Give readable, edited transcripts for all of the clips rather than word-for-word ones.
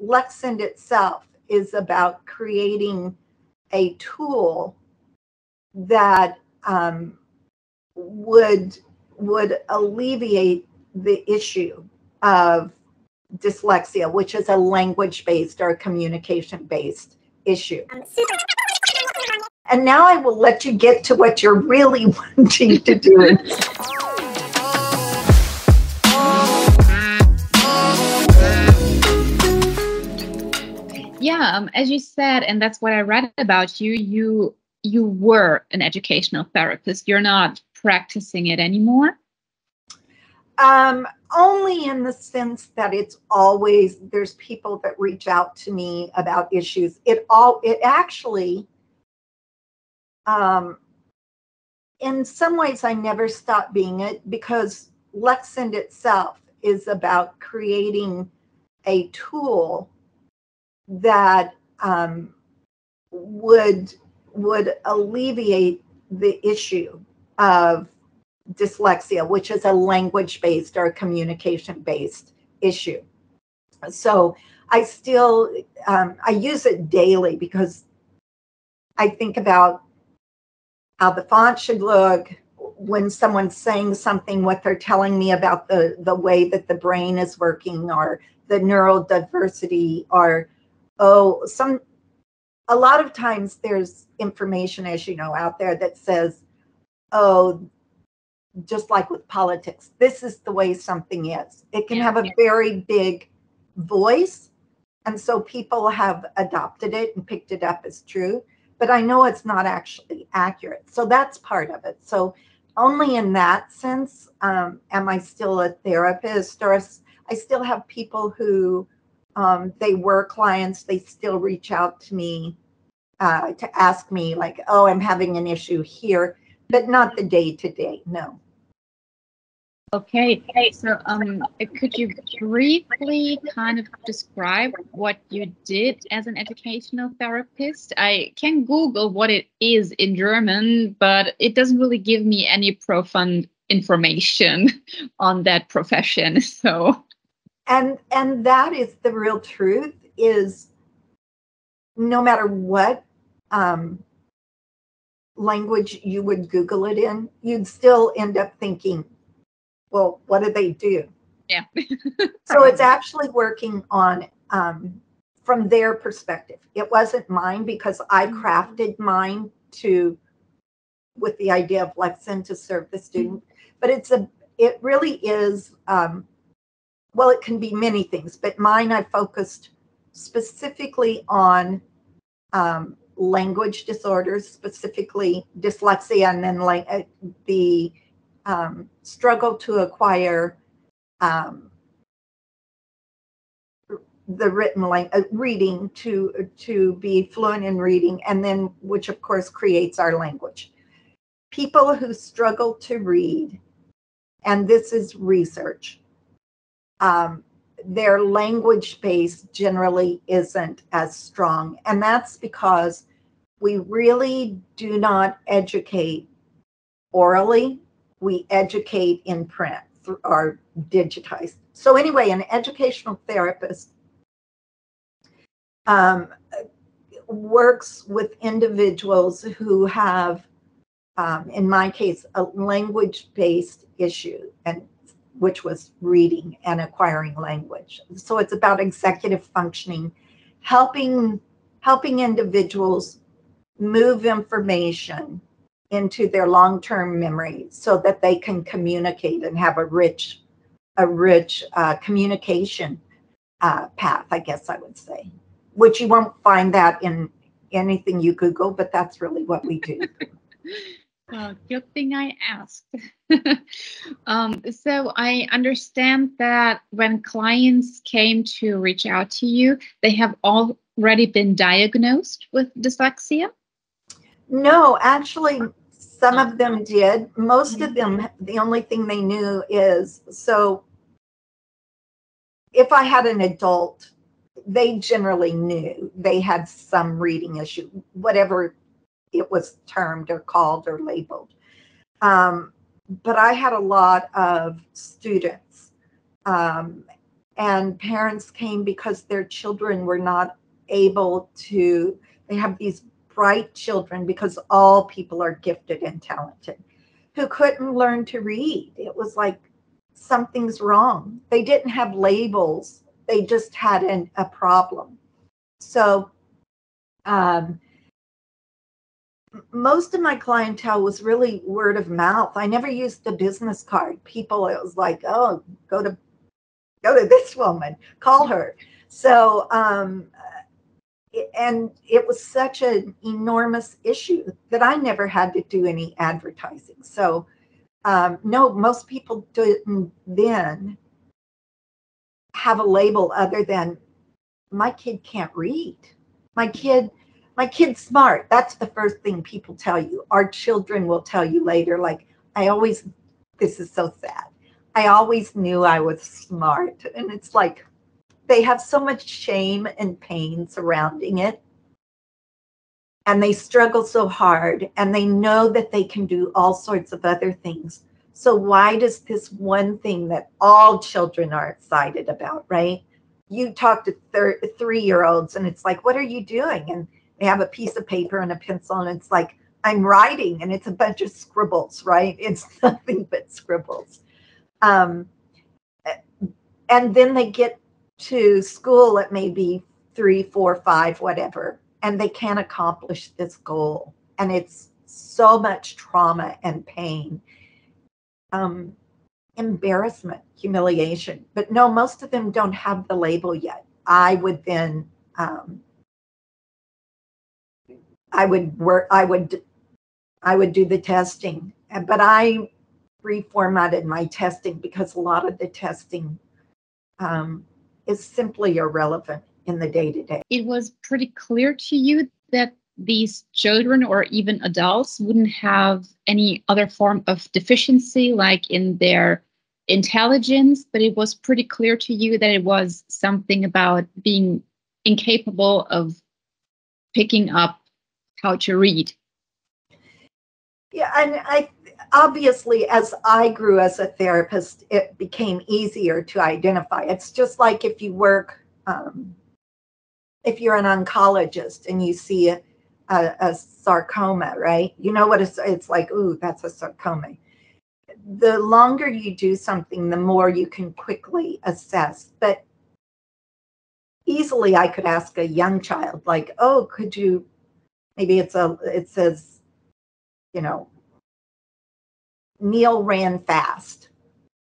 Lexend itself is about creating a tool that would alleviate the issue of dyslexia, which is a language-based or a communication-based issue. And now I will let you get to what you're really wanting to do. Yeah, as you said, and that's what I read about you, you were an educational therapist. You're not practicing it anymore? Only in the sense that it's always, there's people that reach out to me about issues. It actually, in some ways I never stopped being it, because Lexend itself is about creating a tool that would alleviate the issue of dyslexia, which is a language-based or a communication-based issue. So I still, I use it daily because I think about how the font should look, when someone's saying something, what they're telling me about the way that the brain is working, or the neurodiversity, or, a lot of times there's information, as you know, out there that says, just like with politics, this is the way something is. It can have a very big voice, and so people have adopted it and picked it up as true, but I know it's not actually accurate. So that's part of it. So only in that sense am I still a therapist, or I still have people who, they were clients, they still reach out to me to ask me, like, oh, I'm having an issue here, but not the day-to-day, no. Okay, so could you briefly kind of describe what you did as an educational therapist? I can Google what it is in German, but it doesn't really give me any profound information on that profession. So, and that is the real truth, is no matter what language you would Google it in, you'd still end up thinking, well, what do they do? Yeah. So it's actually working on, from their perspective. It wasn't mine, because I crafted mine with the idea of Lexend to serve the student. But it really is, well, it can be many things, but mine, I focused specifically on language disorders, specifically dyslexia, and then the struggle to acquire the written reading, to be fluent in reading, and then, which of course creates our language. People who struggle to read, and this is research, their language base generally isn't as strong. And that's because we really do not educate orally. We educate in print or digitized. So anyway, an educational therapist works with individuals who have, in my case, a language-based issue, and which was reading and acquiring language. So it's about executive functioning, helping individuals move information into their long-term memory so that they can communicate and have a rich communication path, I guess I would say, which you won't find that in anything you Google, but that's really what we do. Well, good thing I asked. So I understand that when clients came to reach out to you, they have already been diagnosed with dyslexia? No, actually, some of them did. Most of them, the only thing they knew is, so if I had an adult, they generally knew they had some reading issue, whatever it was termed or called or labeled. But I had a lot of students, And parents came because their children were not able to, they have these bright children because all people are gifted and talented who couldn't learn to read. It was like something's wrong. They didn't have labels. They just had a problem. So most of my clientele was really word of mouth. I never used a business card. People, it was like, oh, go to this woman, call her. So, and it was such an enormous issue that I never had to do any advertising. So, no, most people didn't then have a label other than my kid can't read. My kid's smart. That's the first thing people tell you. Our children will tell you later, like, this is so sad. I always knew I was smart. And it's like, they have so much shame and pain surrounding it. And they struggle so hard, and they know that they can do all sorts of other things. So why does this one thing that all children are excited about, right? You talk to 3-year-olds and it's like, what are you doing? And they have a piece of paper and a pencil and it's like, I'm writing, and it's a bunch of scribbles, right? It's nothing but scribbles. And then they get to school at maybe 3, 4, 5, whatever, and they can't accomplish this goal. And it's so much trauma and pain, embarrassment, humiliation. But no, most of them don't have the label yet. I would then, I would do the testing, but I reformatted my testing because a lot of the testing is simply irrelevant in the day-to-day. It was pretty clear to you that these children or even adults wouldn't have any other form of deficiency, like in their intelligence, but it was pretty clear to you that it was something about being incapable of picking up how to read. Yeah, and I obviously, as I grew as a therapist, it became easier to identify. It's just like if you work, if you're an oncologist and you see a sarcoma, right? You know what it's like, ooh, that's a sarcoma. The longer you do something, the more you can quickly assess. But easily I could ask a young child, like, oh, could you, maybe it says, you know, Neil ran fast,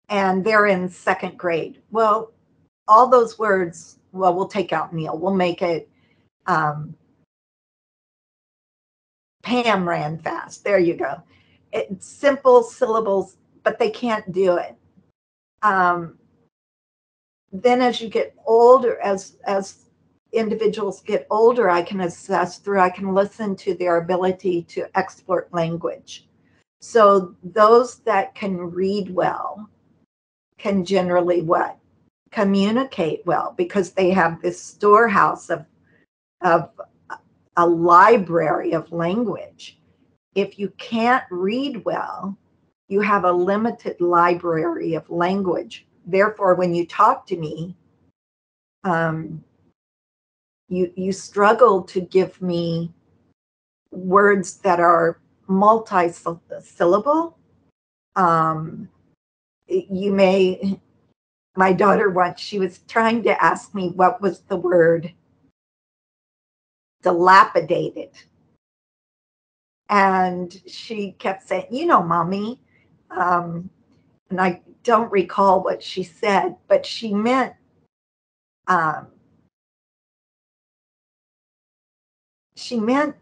and they're in 2nd grade. Well, all those words, well, we'll take out Neil. We'll make it Pam ran fast. There you go. It's simple syllables, but they can't do it. Then as you get older, as individuals get older, I can listen to their ability to export language. So those that can read well can generally what? Communicate well, because they have this storehouse of a library of language. If you can't read well, you have a limited library of language. Therefore, when you talk to me, you struggle to give me words that are multi-syllable. My daughter once, she was trying to ask me what was the word dilapidated. And she kept saying, you know, mommy, and I don't recall what she said, but she meant she meant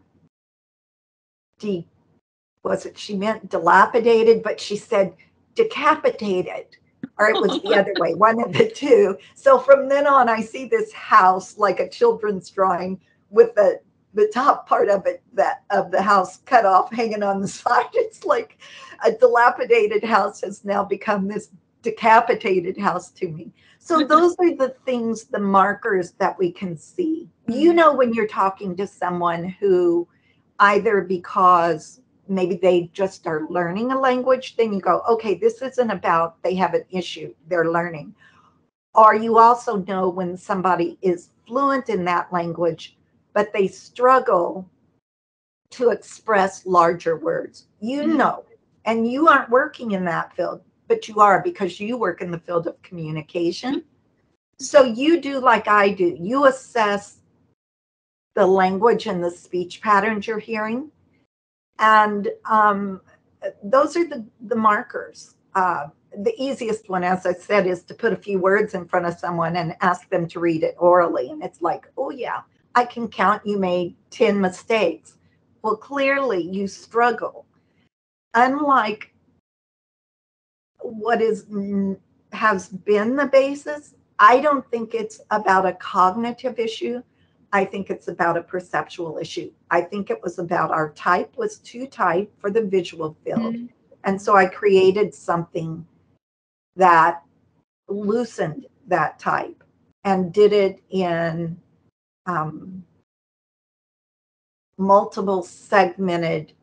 dilapidated, but she said decapitated, or it was the other way, one of the two. So from then on, I see this house like a children's drawing with the top part of it, of the house cut off, hanging on the side. It's like a dilapidated house has now become this decapitated house to me. So those are the things, the markers that we can see. You know, when you're talking to someone who, either because maybe they just are learning a language, then you go, okay, this isn't about they have an issue, they're learning. Or you also know when somebody is fluent in that language, but they struggle to express larger words. You know, and you aren't working in that field, but you are because you work in the field of communication. So you do like I do. You assess the language and the speech patterns you're hearing. And those are the markers. The easiest one, as I said, is to put a few words in front of someone and ask them to read it orally. And it's like, oh, yeah, I can count you made 10 mistakes. Well, clearly you struggle. Unlike what has been the basis, I don't think it's about a cognitive issue. I think it's about a perceptual issue. I think it was about our type was too tight for the visual field. And so I created something that loosened that type and did it in multiple segmented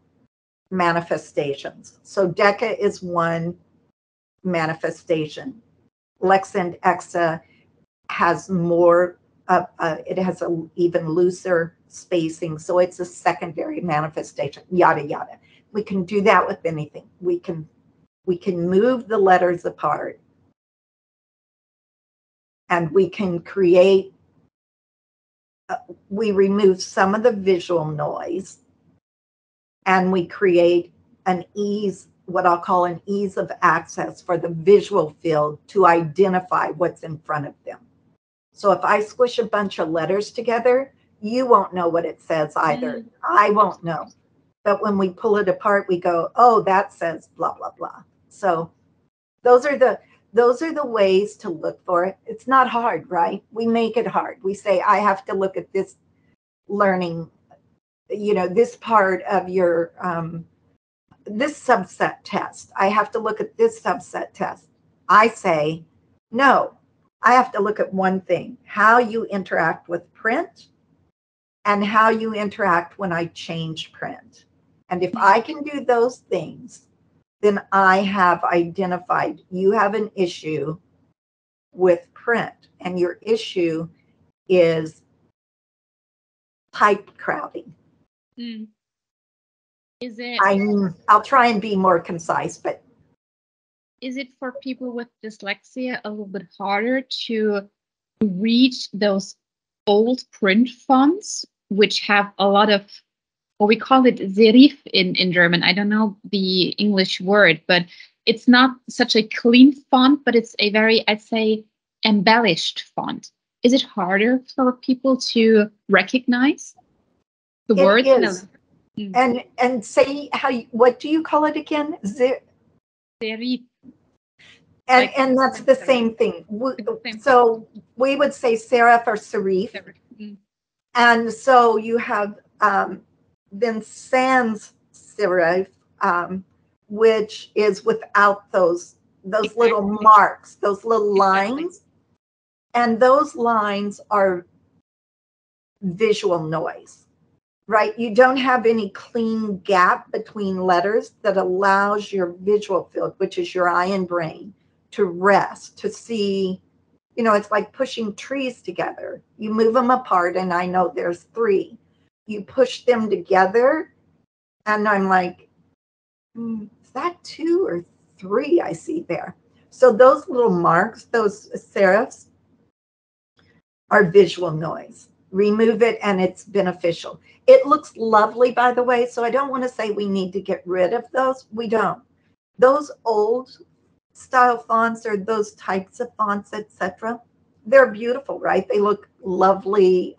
manifestations. So Deca is one manifestation. Lexend Exa has more, it has an even looser spacing. So it's a secondary manifestation, yada, yada. We can do that with anything. We can move the letters apart and we can create, we remove some of the visual noise and we create an ease, what I'll call an ease of access for the visual field to identify what's in front of them. So if I squish a bunch of letters together, you won't know what it says either. I won't know. But when we pull it apart, we go, oh, that says blah, blah, blah. So those are the ways to look for it. It's not hard, right? We make it hard. We say, I have to look at this learning, this part of your, this subset test. I have to look at this subset test. I say, no, I have to look at one thing, how you interact with print and how you interact when I change print. And if I can do those things, then I have identified you have an issue with print, and your issue is type crowding. Is it? I'll try and be more concise, but is it for people with dyslexia a little bit harder to read those old print fonts, which have a lot of, well, we call it serif in German. I don't know the English word, but it's not such a clean font, but it's a very, I'd say, embellished font. Is it harder for people to recognize the words? It is. And say what do you call it again? Serif. And that's the same thing. So we would say serif or serif. And so you have then sans serif, which is without those little marks, those little lines. And those lines are visual noise, right? You don't have any clean gap between letters that allows your visual field, which is your eye and brain, to rest, to see, it's like pushing trees together. You move them apart, and I know there's 3. You push them together, and I'm like, is that 2 or 3 I see there? So those little marks, those serifs, are visual noise. Remove it, and it's beneficial. It looks lovely, by the way, so I don't want to say we need to get rid of those. We don't. Those old style fonts or those types of fonts, etc., they're beautiful, right? They look lovely.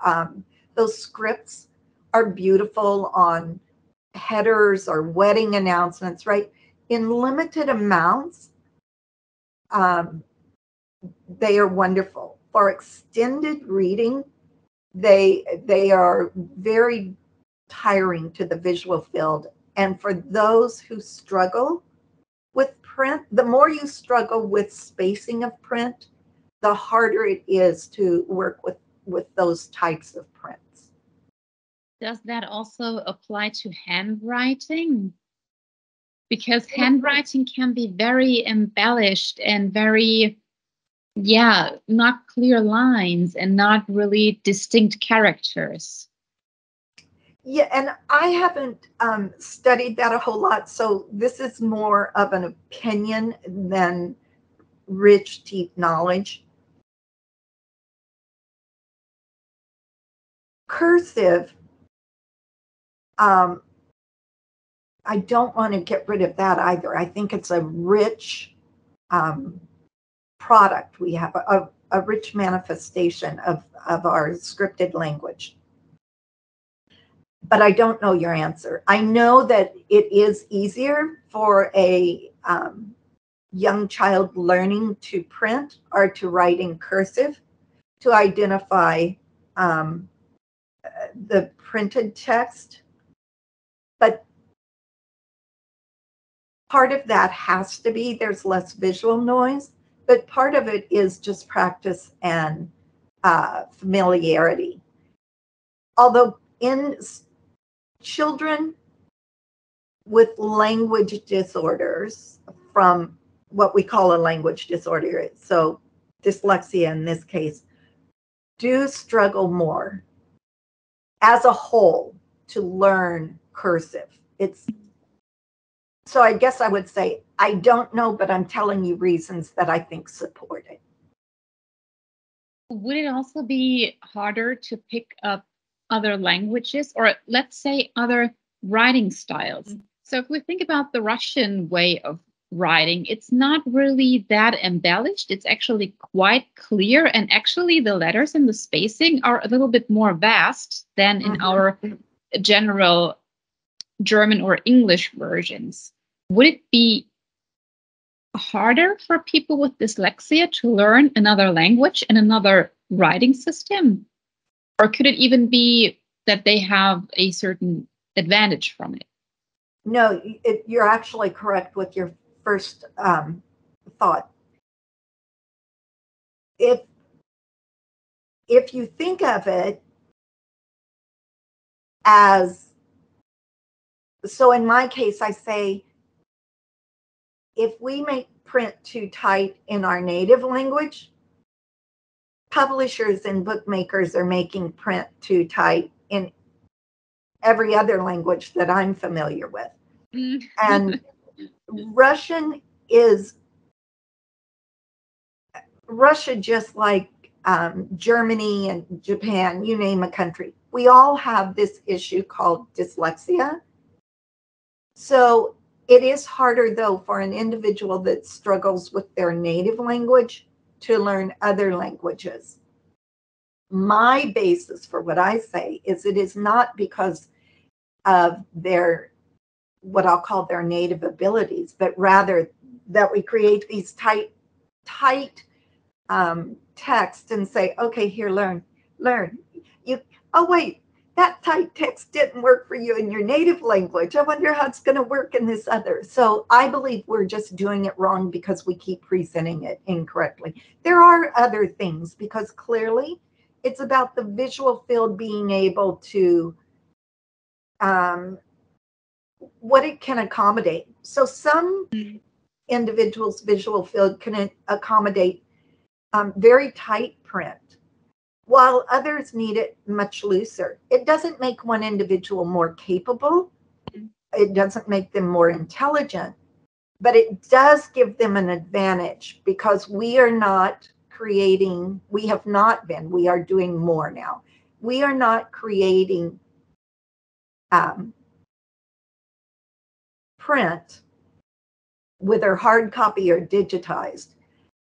Those scripts are beautiful on headers or wedding announcements, right? In limited amounts, they are wonderful. For extended reading, they are very tiring to the visual field. And for those who struggle with print, the more you struggle with spacing of print, the harder it is to work with those types of prints. Does that also apply to handwriting? Because handwriting can be very embellished and very Yeah, not clear lines and not really distinct characters. Yeah, and I haven't studied that a whole lot, so this is more of an opinion than rich, deep knowledge. Cursive, I don't want to get rid of that either. I think it's a rich product. We have a rich manifestation of our scripted language. But I don't know your answer. I know that it is easier for a young child learning to print or to write in cursive to identify the printed text. But part of that has to be there's less visual noise, but part of it is just practice and familiarity. Although in children with language disorders, from what we call a language disorder, so dyslexia in this case, do struggle more as a whole to learn cursive. So I guess I would say, I don't know, but I'm telling you reasons that I think support it. Would it also be harder to pick up other languages, or let's say other writing styles? So if we think about the Russian way of writing, it's not really that embellished. It's actually quite clear. And actually the letters and the spacing are a little bit more vast than in our general German or English versions. Would it be harder for people with dyslexia to learn another language and another writing system? Or could it even be that they have a certain advantage from it? No, you're actually correct with your first thought. If you think of it as, so in my case, I say, if we make print too tight in our native language, publishers and bookmakers are making print too tight in every other language that I'm familiar with. And Russia, just like Germany and Japan, you name a country, we all have this issue called dyslexia. So it is harder, though, for an individual that struggles with their native language to learn other languages. My basis for what I say is it is not because of their, what I'll call their native abilities, but rather that we create these tight text and say, okay, here, learn. Oh, wait, that tight text didn't work for you in your native language. I wonder how it's going to work in this other. So I believe we're just doing it wrong because we keep presenting it incorrectly. There are other things, because clearly it's about the visual field being able to, what it can accommodate. So some individuals' visual field can accommodate very tight print, while others need it much looser. It doesn't make one individual more capable. It doesn't make them more intelligent, but it does give them an advantage, because we are not creating, we have not been, we are doing more now. We are not creating print, whether hard copy or digitized,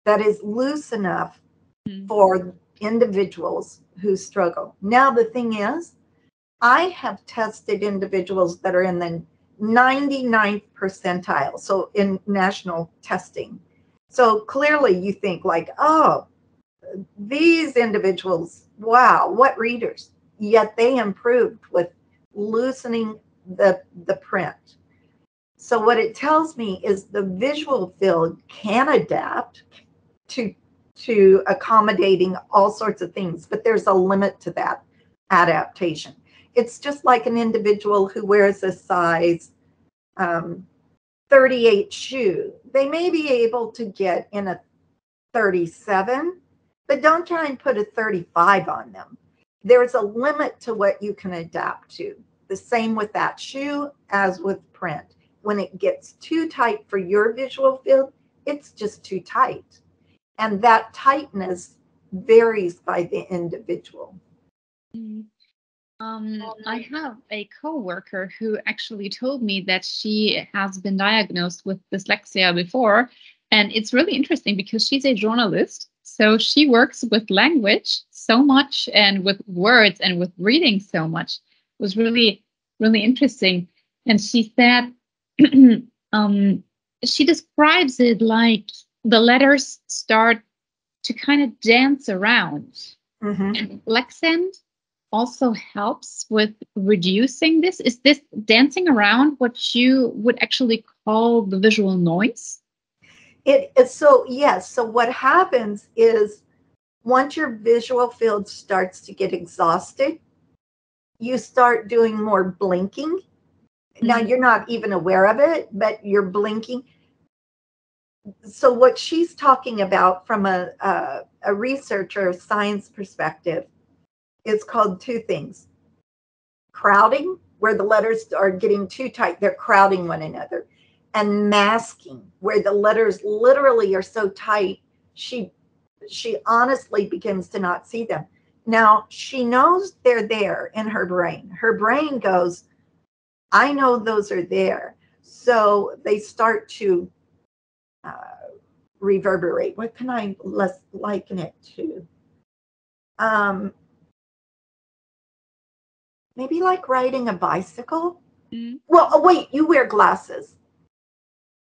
that is loose enough for individuals who struggle. Now, the thing is, I have tested individuals that are in the 99th percentile, so in national testing. So clearly you think like, oh, these individuals, wow, what readers. Yet they improved with loosening the print. So what it tells me is the visual field can adapt to accommodating all sorts of things, but there's a limit to that adaptation. It's just like an individual who wears a size 38 shoe. They may be able to get in a 37, but don't try and put a 35 on them. There's a limit to what you can adapt to. The same with that shoe as with print. When it gets too tight for your visual field, it's just too tight. And that tightness varies by the individual. I have a coworker who actually told me that she has been diagnosed with dyslexia before. And it's really interesting because she's a journalist. So she works with language so much and with words and with reading so much. It was really, really interesting. And she said, she describes it like the letters start to kind of dance around. And Lexend also helps with reducing this. Is this dancing around what you would actually call the visual noise? Yes. So what happens is once your visual field starts to get exhausted, you start doing more blinking. Now you're not even aware of it, but you're blinking. So what she's talking about from a researcher, science perspective, is called two things. Crowding, where the letters are getting too tight, they're crowding one another. And masking, where the letters literally are so tight, she honestly begins to not see them. Now, she knows they're there in her brain. Her brain goes, I know those are there. So they start to reverberate. What can I liken it to? Maybe like riding a bicycle. Well, oh, wait, you wear glasses.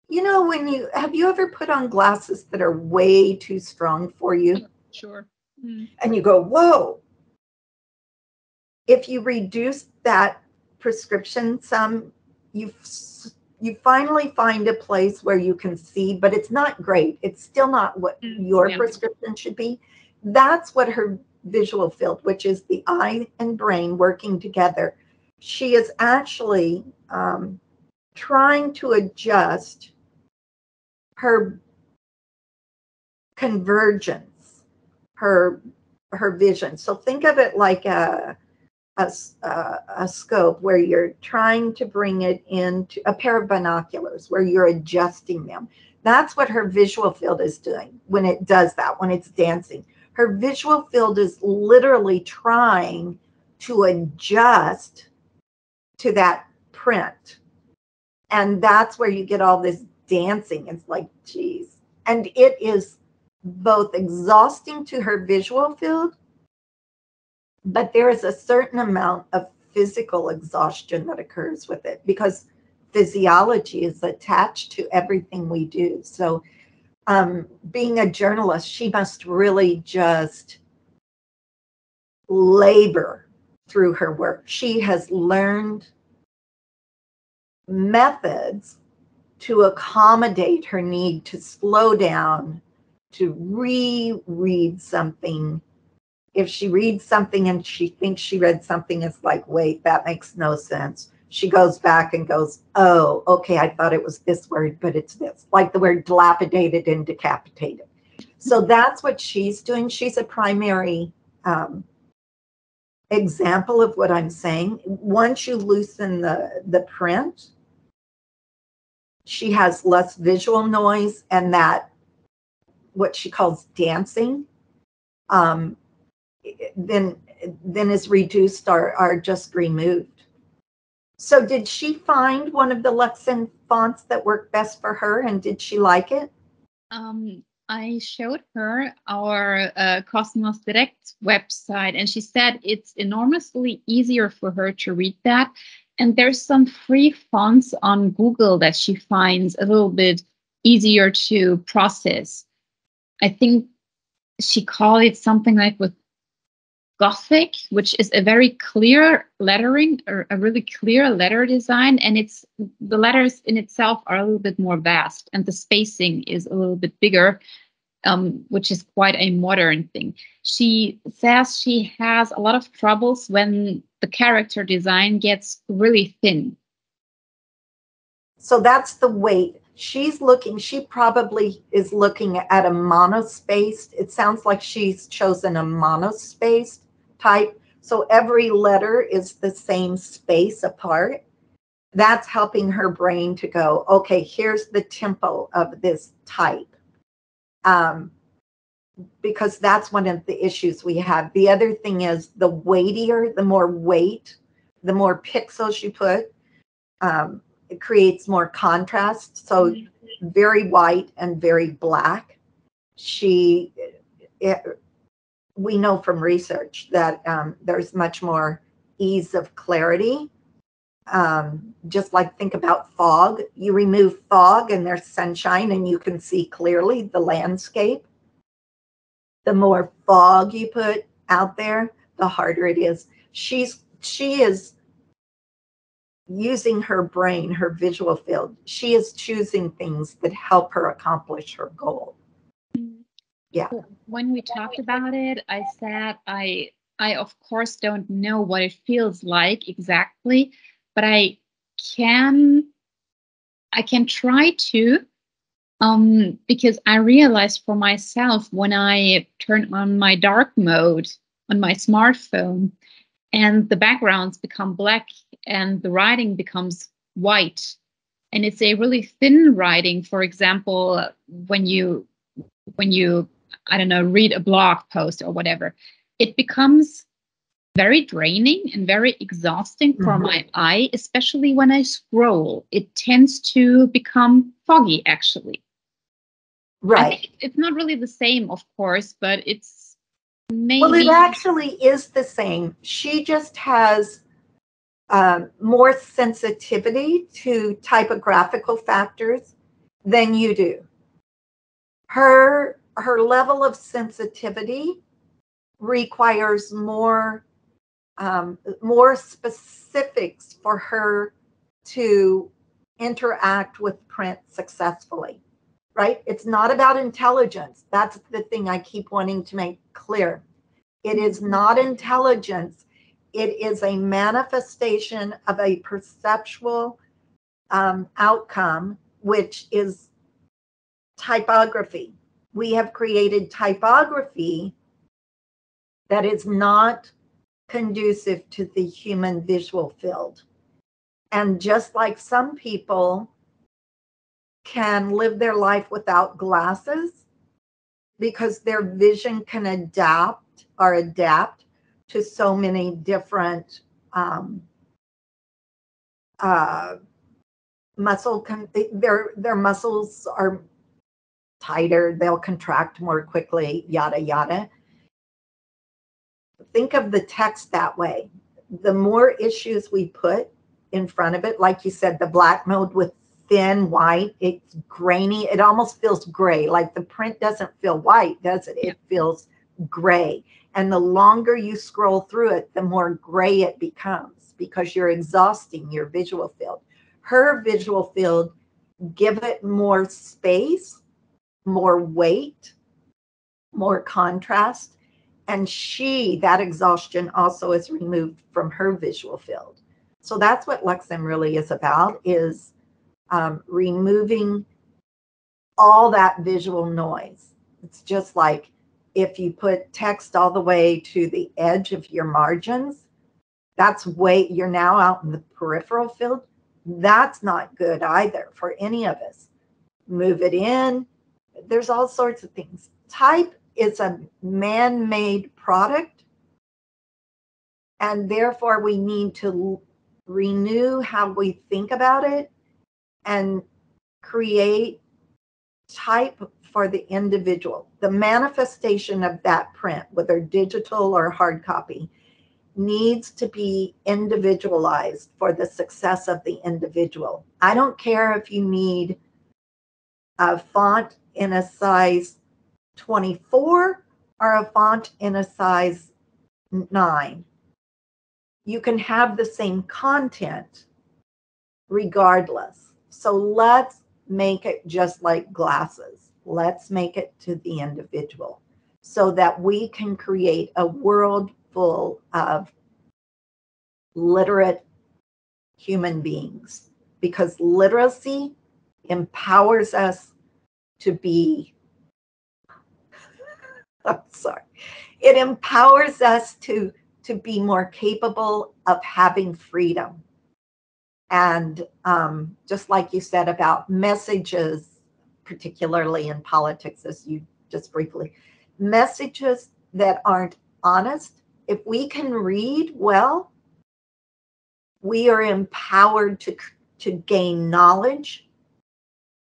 You know, have you ever put on glasses that are way too strong for you? Sure. And you go, whoa. If you reduce that prescription some, you finally find a place where you can see, but it's not great. It's still not what your prescription should be. That's what her visual field, which is the eye and brain working together. She is actually trying to adjust her convergence, her vision. So think of it like a scope where you're trying to bring it into a pair of binoculars where you're adjusting them. That's what her visual field is doing when it does that, when it's dancing. Her visual field is literally trying to adjust to that print. And that's where you get all this dancing. It's like, geez. And it is both exhausting to her visual field, but there is a certain amount of physical exhaustion that occurs with it because physiology is attached to everything we do. So being a journalist, she must really just labor through her work. She has learned methods to accommodate her need to slow down, to reread something. If she reads something and she thinks she read something, it's like, wait, that makes no sense. She goes back and goes, oh, okay, I thought it was this word, but it's this, like the word dilapidated and decapitated. So that's what she's doing. She's a primary example of what I'm saying. Once you loosen the print, she has less visual noise, and that what she calls dancing then is reduced or are just removed. So did she find one of the Lexend fonts that worked best for her, and did she like it? I showed her our Cosmos Direct website, and she said it's enormously easier for her to read that. And there's some free fonts on Google that she finds a little bit easier to process. I think she called it something like with Gothic, which is a very clear lettering, or a really clear letter design, and the letters in itself are a little bit more vast, and the spacing is a little bit bigger, which is quite a modern thing. She says she has a lot of troubles when the character design gets really thin. So that's the weight. She's looking, she probably is looking at a monospaced. It sounds like she's chosen a monospaced type. So every letter is the same space apart. That's helping her brain to go, okay, here's the tempo of this type. Because that's one of the issues we have. The other thing is the weightier, the more weight, the more pixels you put, it creates more contrast. So very white and very black. We know from research that there's much more ease of clarity. Just like think about fog. You remove fog and there's sunshine and you can see clearly the landscape. The more fog you put out there, the harder it is. She is using her brain, her visual field. She is choosing things that help her accomplish her goal. Yeah. When we talked about it, I said I of course don't know what it feels like exactly, but I can try to, because I realized for myself when I turn on my dark mode on my smartphone and the backgrounds become black and the writing becomes white, and it's a really thin writing, for example, when you I don't know, read a blog post or whatever, it becomes very draining and very exhausting for my eye, especially when I scroll. It tends to become foggy, actually. Right. I think it's not really the same, of course, but it's maybe. Well, it actually is the same. She just has more sensitivity to typographical factors than you do. Her level of sensitivity requires more specifics for her to interact with print successfully, right? It's not about intelligence. That's the thing I keep wanting to make clear. It is not intelligence. It is a manifestation of a perceptual outcome, which is typography. We have created typography that is not conducive to the human visual field. And just like some people can live their life without glasses because their vision can adapt to so many different their muscles are tighter, they'll contract more quickly, yada yada. Think of the text that way. The more issues we put in front of it, like you said, the black mode with thin white, it's grainy, it almost feels gray. Like the print doesn't feel white, does it? It feels gray. And the longer you scroll through it, the more gray it becomes because you're exhausting your visual field. Her visual field, give it more space, more weight, more contrast. And that exhaustion also is removed from her visual field. So that's what Lexend really is about, is removing all that visual noise. It's just like if you put text all the way to the edge of your margins, you're now out in the peripheral field. That's not good either for any of us. Move it in. There's all sorts of things. Type is a man-made product, and therefore we need to renew how we think about it and create type for the individual. The manifestation of that print, whether digital or hard copy, needs to be individualized for the success of the individual. I don't care if you need a font in a size 24 or a font in a size 9. You can have the same content regardless. So let's make it just like glasses. Let's make it to the individual so that we can create a world full of literate human beings, because literacy empowers us to be, I'm sorry, it empowers us to be more capable of having freedom. And just like you said about messages, particularly in politics, as you just briefly, messages that aren't honest, if we can read well, we are empowered to gain knowledge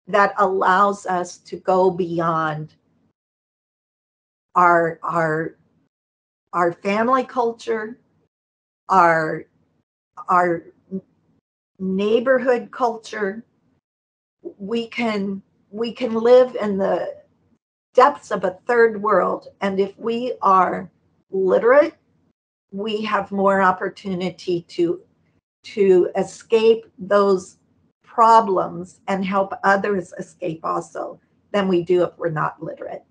that allows us to go beyond our family culture, our neighborhood culture. We can live in the depths of a third world, and if we are literate, we have more opportunity to escape those problems and help others escape also than we do if we're not literate.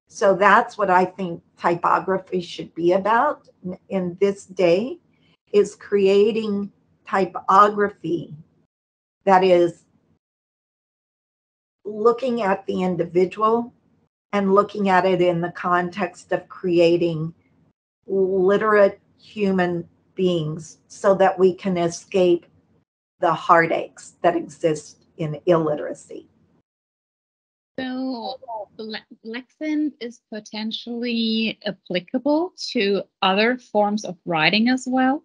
So that's what I think typography should be about in this day, is creating typography that is looking at the individual and looking at it in the context of creating literate human beings so that we can escape the heartaches that exist in illiteracy. So Lexend is potentially applicable to other forms of writing as well.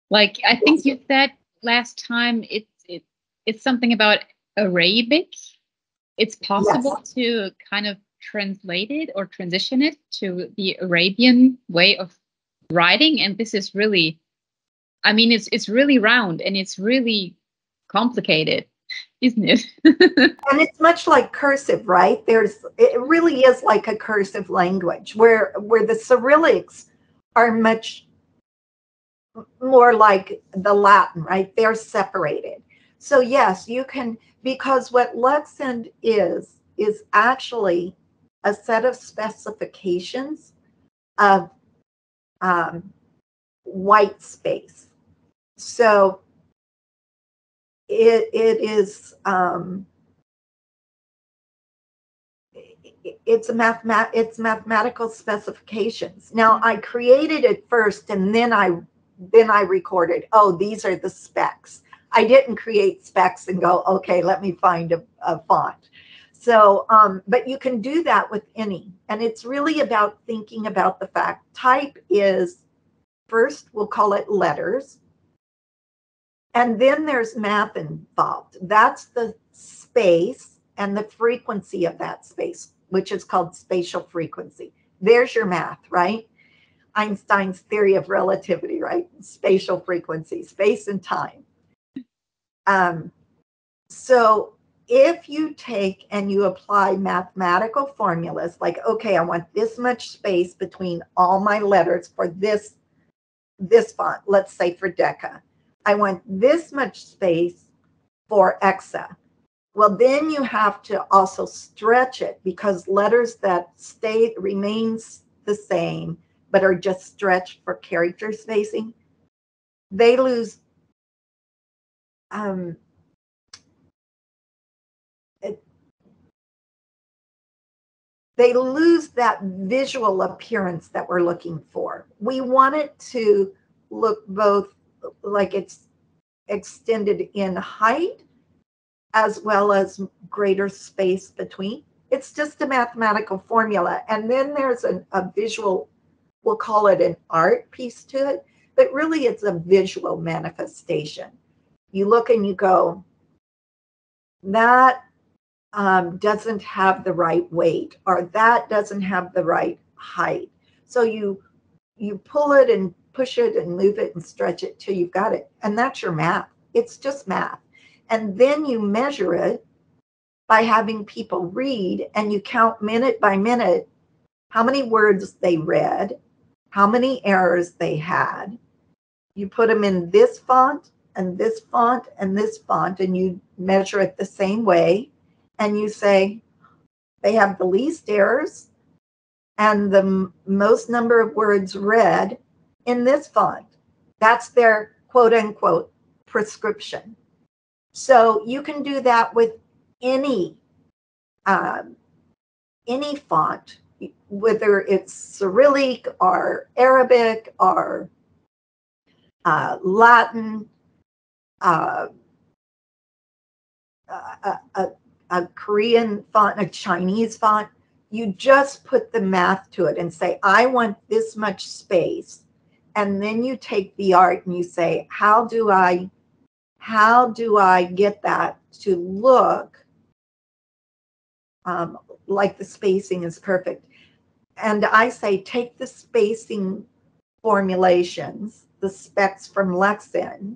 Like I think you said last time, it's something about Arabic. It's possible to kind of translate it or transition it to the Arabian way of writing, and this is really, I mean, it's really round and it's really complicated, isn't it? And it's much like cursive, right? It really is like a cursive language where the Cyrillics are much more like the Latin, right? They're separated. So yes, you can, because what Lexend is actually a set of specifications of white space. So it is it's mathematical specifications. Now I created it first, and then I recorded, oh, these are the specs. I didn't create specs and go, okay, let me find a font. So, but you can do that with any, and it's really about thinking about the fact type is, first we'll call it letters, and then there's math involved. That's the space and the frequency of that space, which is called spatial frequency. There's your math, right? Einstein's theory of relativity, right? Spatial frequency, space and time. So if you take and you apply mathematical formulas, like, okay, I want this much space between all my letters for this font, let's say for Deca. I want this much space for Exa. Well, then you have to also stretch it, because letters that remains the same but are just stretched for character spacing, they lose that visual appearance that we're looking for. We want it to look both like it's extended in height as well as greater space between. It's just a mathematical formula. And then there's a visual, we'll call it an art piece to it, but really it's a visual manifestation. You look and you go, that doesn't have the right weight, or that doesn't have the right height. So you pull it and push it and move it and stretch it till you've got it. And that's your math. It's just math. And then you measure it by having people read, and you count minute by minute how many words they read, how many errors they had. You put them in this font and this font and this font, and you measure it the same way. And you say, they have the least errors and the most number of words read in this font. That's their quote unquote prescription. So you can do that with any font, whether it's Cyrillic or Arabic or Latin, a Korean font, a Chinese font, you just put the math to it and say, I want this much space. And then you take the art and you say, how do I get that to look like the spacing is perfect? And I say, take the spacing formulations, the specs from Lexend,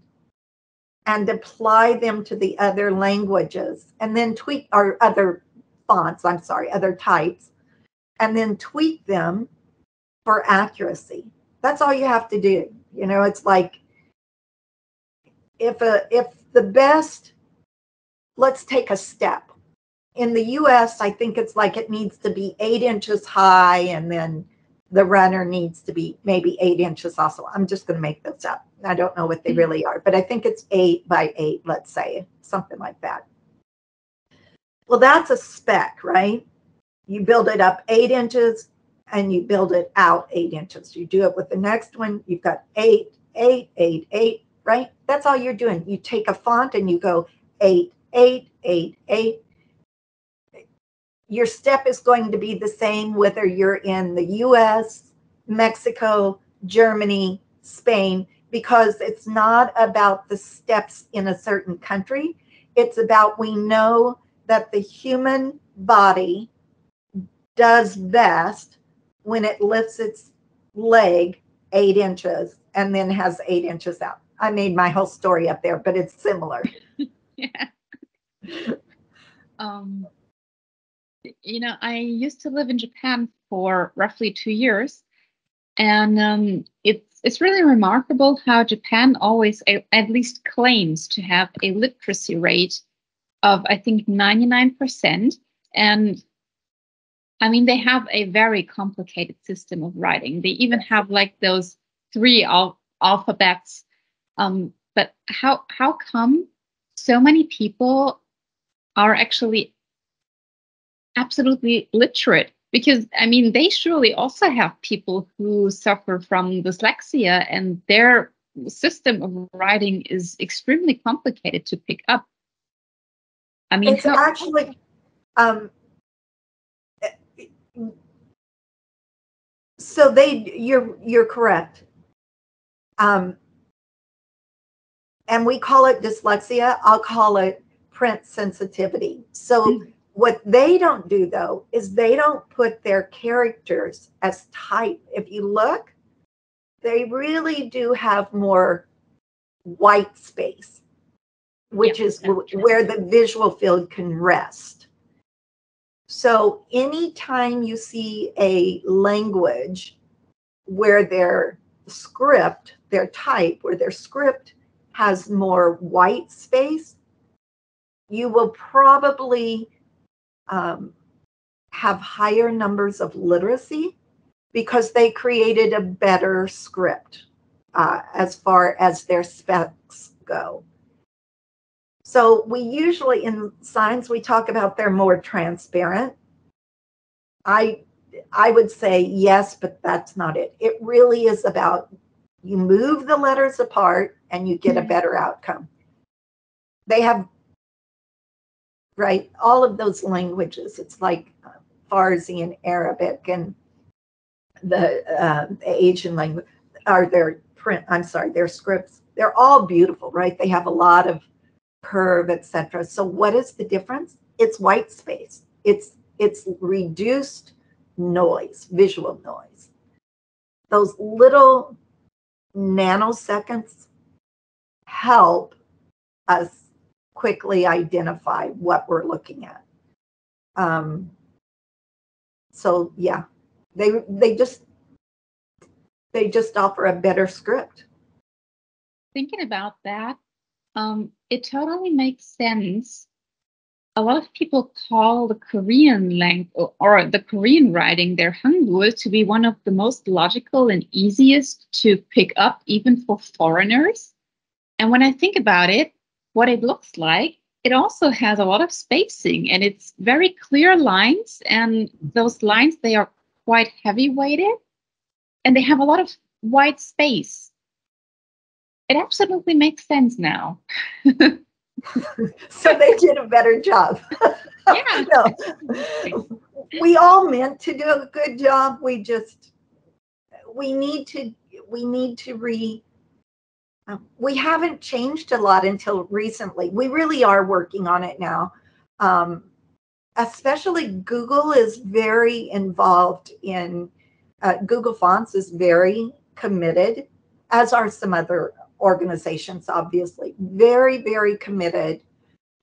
and apply them to the other languages, and then tweak, or other fonts, other types, and then tweak them for accuracy. That's all you have to do. You know, it's like, if the best, let's take a step. In the US, I think it's like it needs to be 8 inches high, and then the runner needs to be maybe 8 inches also. I'm just going to make this up. I don't know what they really are, but I think it's 8 by 8, let's say, something like that. Well, that's a spec, right? You build it up 8 inches and you build it out 8 inches. You do it with the next one. You've got 8, 8, 8, 8, right? That's all you're doing. You take a font and you go 8, 8, 8, 8. Your step is going to be the same whether you're in the US, Mexico, Germany, Spain, because it's not about the steps in a certain country. It's about, we know that the human body does best when it lifts its leg 8 inches and then has 8 inches out. I made my whole story up there, but it's similar. Yeah. You know, I used to live in Japan for roughly 2 years, and it's really remarkable how Japan always at least claims to have a literacy rate of, I think, 99%. And I mean, they have a very complicated system of writing. They even have like those 3 alphabets. But how come so many people are actually absolutely literate? Because I mean, they surely also have people who suffer from dyslexia, and their system of writing is extremely complicated to pick up. I mean, it's actually so you're correct. And we call it dyslexia. I'll call it print sensitivity. So what they don't do, though, is they don't put their characters as type. If you look, they really do have more white space, which is where the visual field can rest. So anytime you see a language where their script, their type, where their script has more white space, you will probably have higher numbers of literacy, because they created a better script as far as their specs go. So we usually, in science, we talk about they're more transparent. I would say yes, but that's not it. It really is about, you move the letters apart and you get a better outcome. They have, right, all of those languages. It's like Farsi and Arabic and the Asian language, or their scripts. They're all beautiful, right? They have a lot of curve, etc. So what is the difference? It's white space. It's reduced noise, visual noise. Those little nanoseconds help us quickly identify what we're looking at. So yeah, they just offer a better script. Thinking about that, it totally makes sense. A lot of people call the Korean language or the Korean writing, their Hangul, to be one of the most logical and easiest to pick up, even for foreigners. And when I think about it, what it looks like, it also has a lot of spacing, and it's very clear lines, and those lines, they are quite heavy weighted, and they have a lot of white space. It absolutely makes sense now. So they did a better job. Yeah. No, we all meant to do a good job. We need to we haven't changed a lot until recently. We really are working on it now. Especially Google is very involved in, Google Fonts is very committed, as are some other organizations, obviously, very, very committed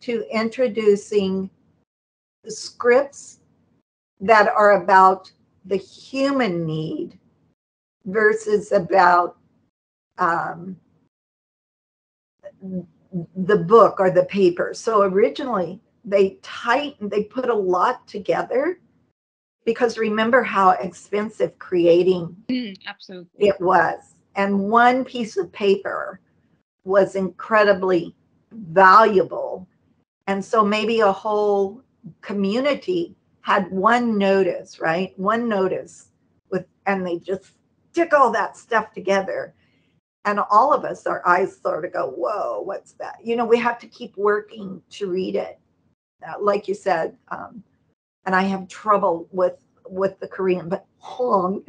to introducing scripts that are about the human need versus about the book or the paper. So originally they put a lot together, because remember how expensive creating Absolutely. it was. And one piece of paper was incredibly valuable. And so maybe a whole community had one notice, right? One notice and they just stick all that stuff together. And all of us, our eyes sort of go, whoa, what's that? We have to keep working to read it. Like you said, and I have trouble with the Korean, but Hwang,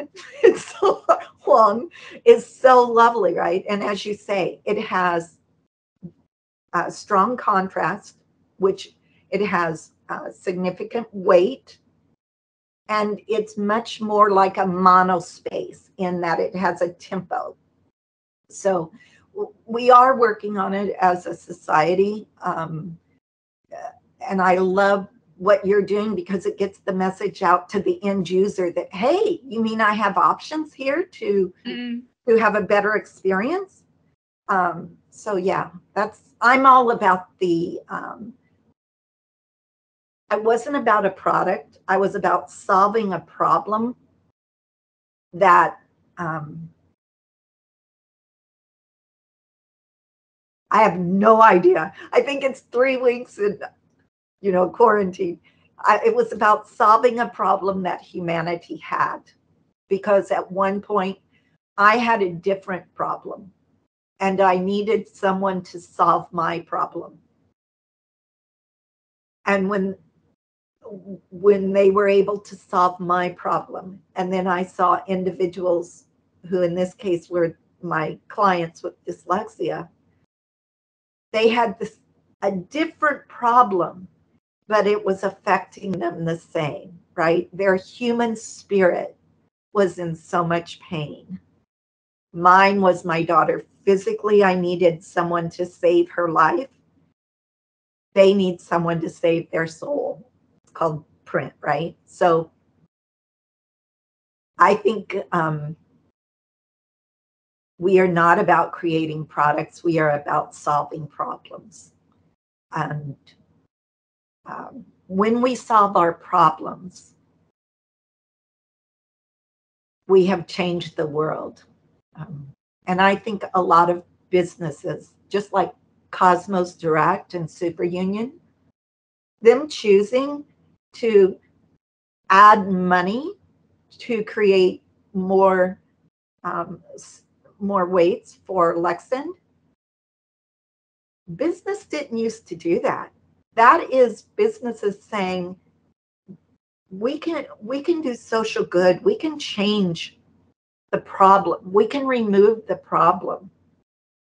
Hwang is so lovely, right? And as you say, it has a strong contrast, which it has significant weight, and it's much more like a monospace in that it has a tempo. So we are working on it as a society, and I love what you're doing, because it gets the message out to the end user that, hey, you mean I have options here to have a better experience? So yeah, I'm all about I wasn't about a product. I was about solving a problem that I have no idea. I think it's 3 weeks in, quarantine. It was about solving a problem that humanity had, because at one point I had a different problem and I needed someone to solve my problem. And when they were able to solve my problem, and then I saw individuals who in this case were my clients with dyslexia, they had a different problem, but it was affecting them the same, right? Their human spirit was in so much pain. Mine was my daughter. Physically, I needed someone to save her life. They need someone to save their soul. It's called print, right? So I think we are not about creating products. We are about solving problems. And when we solve our problems, we have changed the world. And I think a lot of businesses, just like Cosmos Direct and Superunion, them choosing to add money to create more weights for Lexend. Business didn't used to do that. That is businesses saying, we can do social good. We can change the problem. We can remove the problem.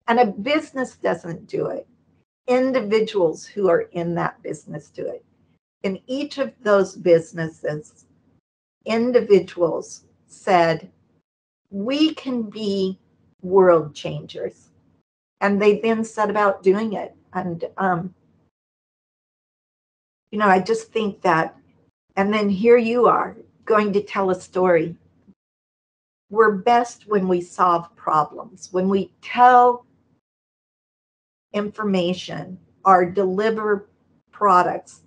And a business doesn't do it. Individuals who are in that business do it. In each of those businesses, individuals said, we can be world changers. And they then set about doing it. And, I just think that, and then here you are going to tell a story. We're best when we solve problems, when we tell information or deliver products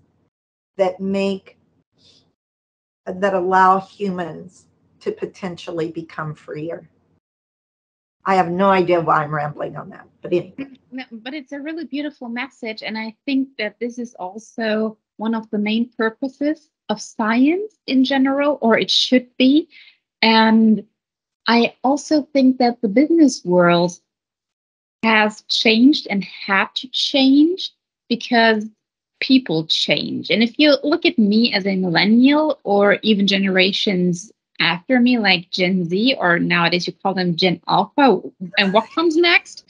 that allow humans to potentially become freer. I have no idea why I'm rambling on that, but anyway. No, but it's a really beautiful message. And I think that this is also one of the main purposes of science in general, or it should be. And I also think that the business world has changed and had to change because people change. And if you look at me as a millennial, or even generations after me, like Gen Z, or nowadays you call them Gen Alpha, and what comes next,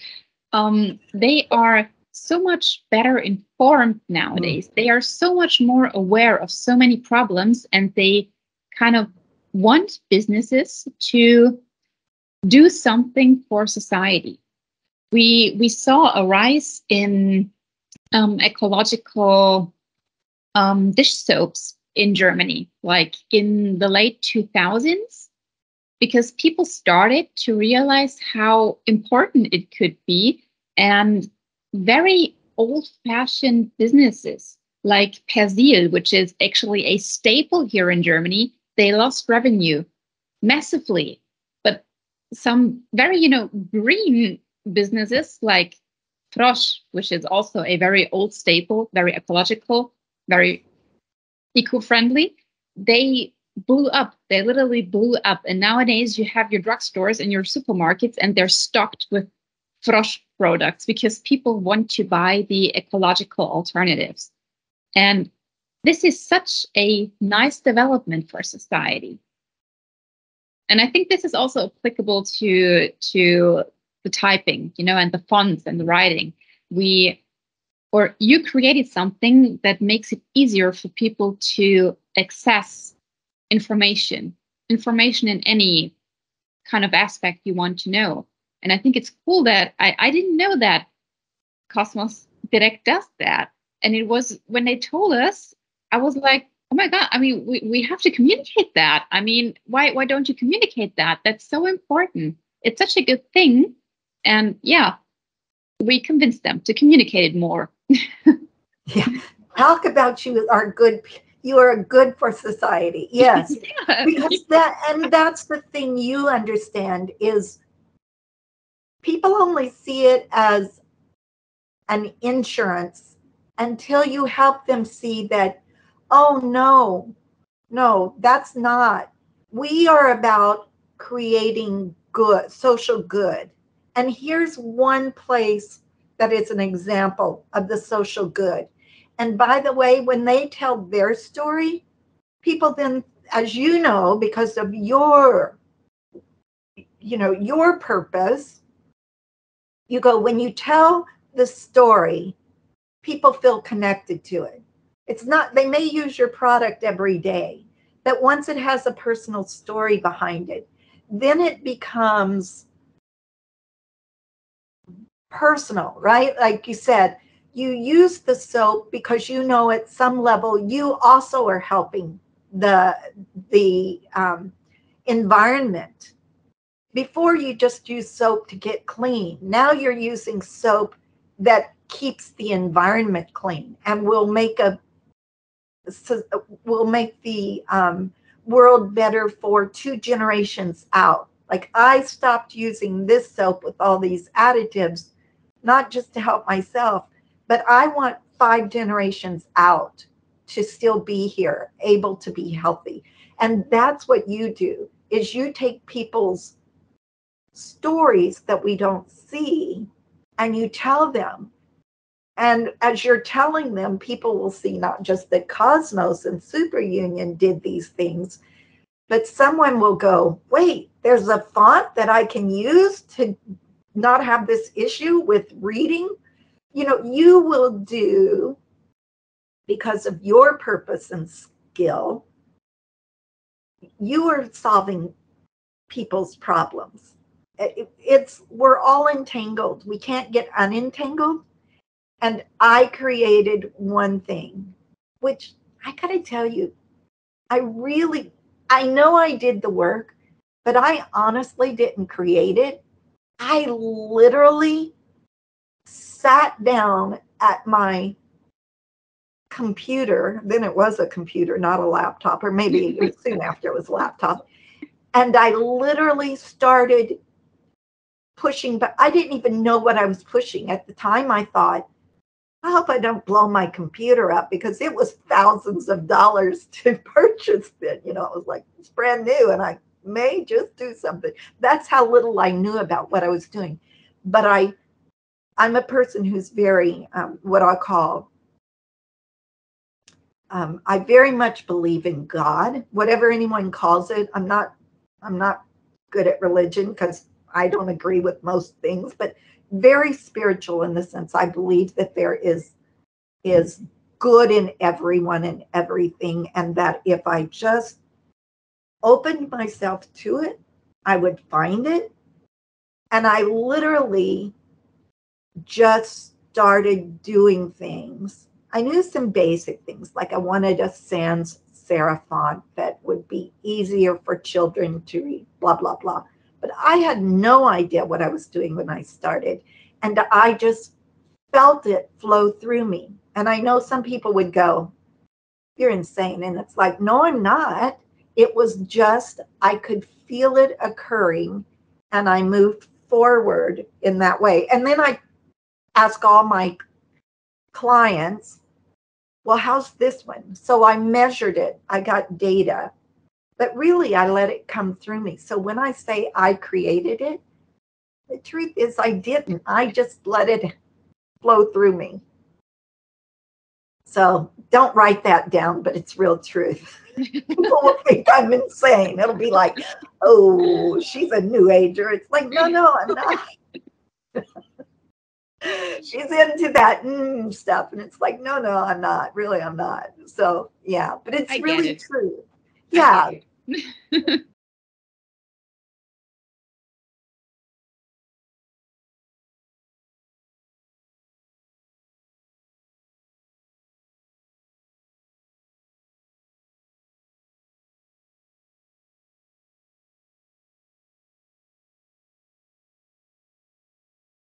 they are so much better informed nowadays. They are so much more aware of so many problems, and they kind of want businesses to do something for society. We saw a rise in ecological dish soaps in Germany, like in the late 2000s, because people started to realize how important it could be. And very old-fashioned businesses like Persil, which is actually a staple here in Germany, they lost revenue massively. But some very, green businesses like Frosch, which is also a very old staple, very ecological, very eco-friendly, they blew up. They literally blew up. And nowadays you have your drugstores and your supermarkets, and they're stocked with Frosch products because people want to buy the ecological alternatives. And this is such a nice development for society. And I think this is also applicable to the typing, and the fonts and the writing. You created something that makes it easier for people to access information in any kind of aspect you want to know. And I think it's cool that I didn't know that Cosmos Direct does that. And it was when they told us, I was like, oh my God, I mean, we have to communicate that. I mean, why don't you communicate that? That's so important. It's such a good thing. And yeah, we convinced them to communicate it more. Yeah. Talk about you are good. You are good for society. Yes. Yeah. Because that's the thing you understand is people only see it as an insurance until you help them see that, oh, no, that's not. We are about creating good, social good. And here's one place that is an example of the social good. And by the way, when they tell their story, people then, as you know, because of your purpose, you go, when you tell the story, people feel connected to it. It's not, they may use your product every day, but once it has a personal story behind it, then it becomes personal, right? Like you said, you use the soap because at some level you also are helping the environment. Before you just use soap to get clean. Now you're using soap that keeps the environment clean and will make the world better for 2 generations out. Like I stopped using this soap with all these additives, not just to help myself, but I want 5 generations out to still be here, able to be healthy. And that's what you do, is you take people's stories that we don't see and you tell them. And as you're telling them, people will see not just that Cosmos and Superunion did these things, but someone will go, wait, there's a font that I can use to not have this issue with reading. You will do, because of your purpose and skill, you are solving people's problems. We're all entangled. We can't get unentangled. And I created one thing, which I gotta tell you, I know I did the work, but I honestly didn't create it. I literally sat down at my computer. Then it was a computer, not a laptop, or maybe soon after it was a laptop. And I literally started pushing, but I didn't even know what I was pushing. At the time, I thought, I hope I don't blow my computer up, because it was thousands of dollars to purchase it. You know, it was like, it's brand new and I may just do something. That's how little I knew about what I was doing. But I'm a person who's very, what I call, I very much believe in God, whatever anyone calls it. I'm not good at religion because I don't agree with most things, but very spiritual in the sense I believe that there is good in everyone and everything, and that if I just opened myself to it, I would find it. And I literally just started doing things. I knew some basic things, like I wanted a sans serif font that would be easier for children to read, blah, blah, blah. But I had no idea what I was doing when I started. And I just felt it flow through me. And I know some people would go, you're insane. And it's like, no, I'm not. It was just, I could feel it occurring and I moved forward in that way. And then I ask all my clients, well, how's this one? So I measured it. I got data, but really I let it come through me. So when I say I created it, the truth is I didn't. I just let it flow through me. So don't write that down, but it's real truth. People will think I'm insane. It'll be like, oh, she's a new ager. It's like, no, I'm not. She's into that stuff. And it's like, no, I'm not. Really, I'm not. So, yeah, but it's really true. Yeah.